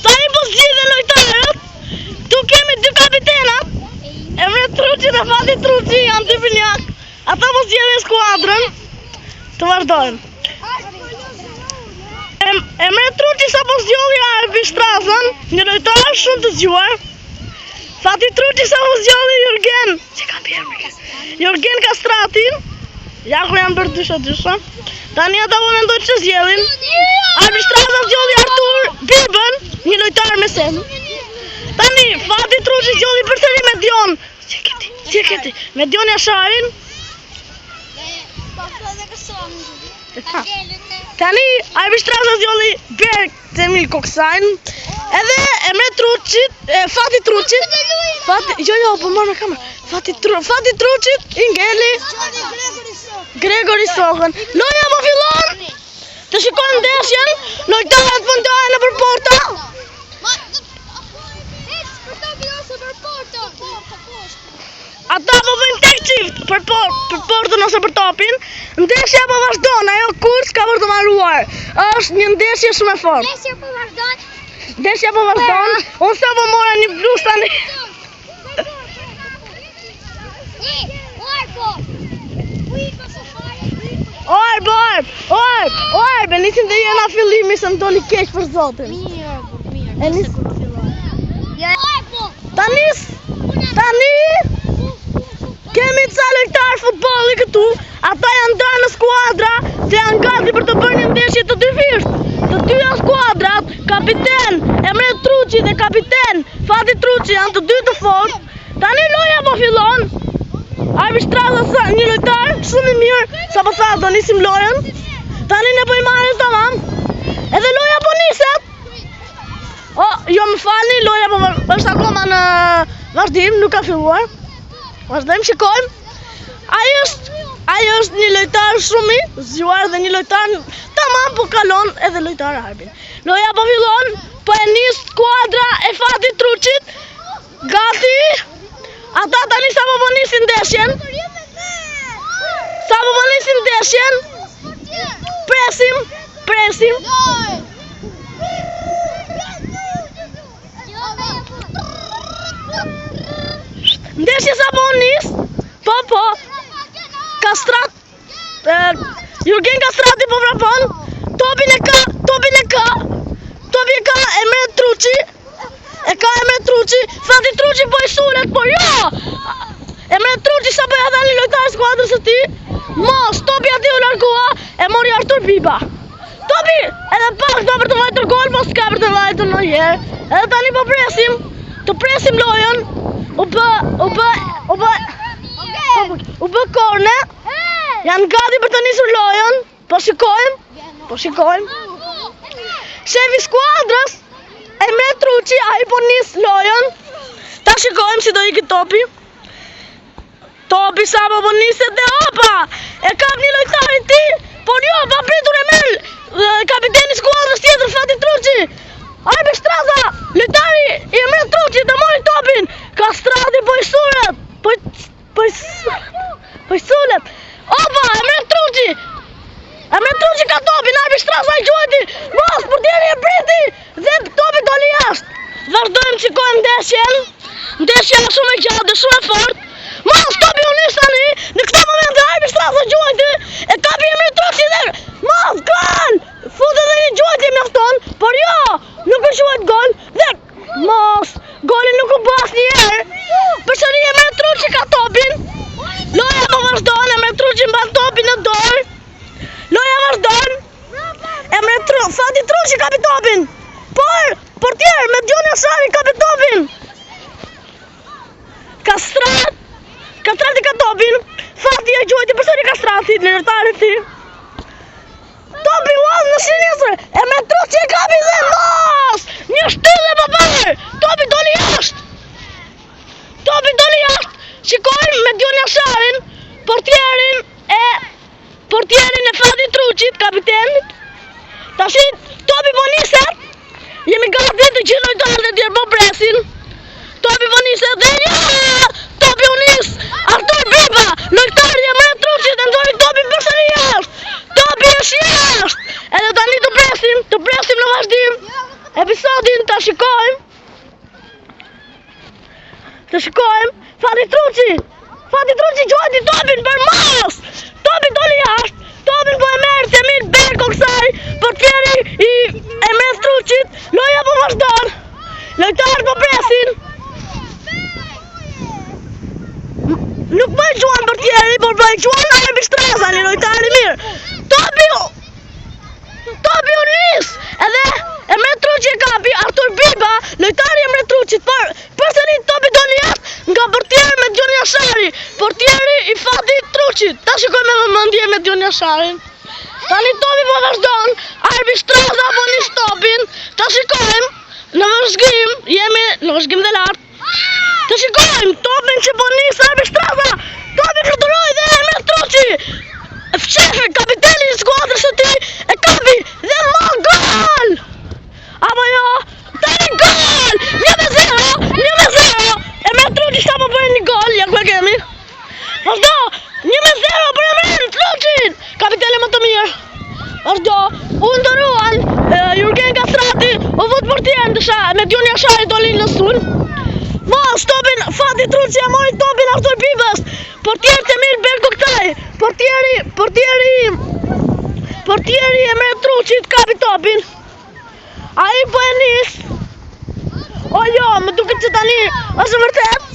tani po zgjidhen lojtarët. Tu kemi dy kapitenat. Emre Truçi dhe Fati Truçi janë dy binjak. Ata po zgjedhin skuadrën. Të vazhdojmë. Emre Truçi sapo zgjodhi arbitrazën, një lojtar shumë të zgjuar. Fati Truçi sapo zgjodhi Jurgen Kastratin. Ja ku janë bërë dysha. Tani ata po mendojnë që zgjedhin. Arbitrazën zgjodhi Artur Bibën, një lojtar me sen. Tani Fati Truçi zgjodhi përsëri Medion. Medion Jasharin. Tani arbitrazën zgjodhi Berk Temil Koksajn. Edhe Emre Truçit, Fati Truçit. Po marr me kamerë. Fati Truçit i ngeli Gregori Sokën. Loja po fillon. Të shikojmë ndeshjen. Lojtarët po ndahen nëpër porta. Ata po bëjnë tek çift për portën ose për topin. Ndeshja po vazhdon, ajo kurs ka për të marruar. Është një ndeshje shumë e fortë. Ndeshja po vazhdon. Unë sa po mora një bluz tani. Orbe, nisim dhe jena fillimi se më doli keq për zotin. Mirë. Tani kemi ca lojtar futbolli këtu. Ata janë ndarë në skuadra që janë gati për të bërë një ndeshje të dyfirt. Të dyja skuadrat, kapiten Emre Truçi dhe kapiten Fati Truçi janë të dy të fortë. Tani loja po fillon. Arbitraza një lojtar shumë i mirë, sapo tha do nisim lojën. Tani ne po i marrim tamam. Edhe loja po niset. Jo më falni, loja po është akoma në vazhdim, nuk ka filluar. Vazhdojmë, shikojmë. Ai është një lojtar shumë i zgjuar dhe një lojtar tamam po kalon edhe lojtar arbin. Loja po fillon, po e nis skuadra e Fatit Truçit. Gati. Ata tani sapo po nisin ndeshjen. Presim. Ndeshja sapo nis. Po. Kastrat. Jurgen Kastrati po vrapon. Topin e ka. Topi e ka Emre Truçi. Fati Truçi po i sulet, por jo! Emre Truçi sapo ja dha një lojtar skuadrës së tij. Mos, topi aty u largua, e mori Artur Biba. Topi, edhe pak do për të vajtur gol, mos ka për të vajtur ndonjëherë. Edhe tani po presim, të presim lojën. U bë korne. Janë gati për të nisur lojën. Po shikojmë. Shefi skuadrës Emre Truçi, ai po nis lojën. Ta shikojmë si do ikë topi. Topi sapo po niset dhe opa! E kap një lojtar i tij, por jo, pa pritur e merr kapiteni skuadrës tjetër Fati Truçi. Arbitraza, lojtari i Emre Truçi të mori topin. Kastrati po i sulet. Po i sulet. Opa, Emre Truçi ka topin, arbitraza i quajti. Mos, portieri e priti dhe topi doli jashtë. Vazhdojmë, shikojmë ndeshjen. Ndeshja është shumë e gjatë, shumë e fortë. Mos, topi u nis tani. Në këtë moment arbitraza quajti. E kapi Emre Truçi dhe mos, gol! Futet edhe një gjuajtje mjafton, por jo, nuk u quajt gol dhe mos, golin nuk u bë asnjëherë. Përsëri Emre Truçi ka topin. Loja po vazhdon, Emre Truçi mban topin në dorë. Loja vazhdon. Fati Truçi kapi topin. Por portier Medion Jashari kapi topin. Kastrati ka topin. Fati e quajti përsëri Kastrati në lojtarin e tij. Topi uall në sinistër. Emre Truçi e kapi dhe mos! Një shtyllje po bërë. Topi doli jashtë. Shikojmë Medion Jasharin, portierin e Fatit Truçit, kapitenit. Tashi topi po niset. Jemi gati të gjithë lojtarët e tjerë po presin. Topi po niset dhe topi u nis. Artur Biba, lojtari i Emre Truçit, e ndori topin përsëri jashtë. Topi është jashtë. Edhe tani të presim në vazhdim. episodin të shikojmë. Fadi Truqi gjojti topin për mas. Topi doli jashtë. Topin po e merë Temir Berko kësaj. Portieri i Emret Truqit. Loja po vazhdon. Lojtarët po presin. Nuk po e gjuan portieri, por po e gjuan arbitrazani, lojtari mirë. Topi u nis. Edhe Emret Truqi e kapi Artur Biba, lojtari Emret Truqit, por përsëri topi doli jashtë nga portieri me Dion Jashari, portieri i Fadi Truqit. Ta shikoj me vëmendje me Dion Jasharin. Tani topi po vazhdon, arbitraza po nis topin. Ta shikojmë në vëzhgim, jemi në vëzhgim dhe lart. Të shikojmë topin që po nis arbitraza. Topi fluturoi dhe Emret Truqi, fshefi kapiteni i skuadrës së tij, e kapi dhe mor gol. Apo jo? Tani gol! 1-0. Emret Truqi sa po bën një gol, ja ku e kemi. Vazhdo, 1-0 për Emret Truqin, kapiteni më të mirë. Vazhdo, u ndëruan Jurgen Kastrati, u vut portierin me Dion Jashari doli në sulm. Mos, topin Fadi Truqi ja mori topin Artur Bibës. Portier Temir Berko këtaj. Portieri Emret Truqit kapi topin. Ai po e nis. O jo, më duket që tani është vërtet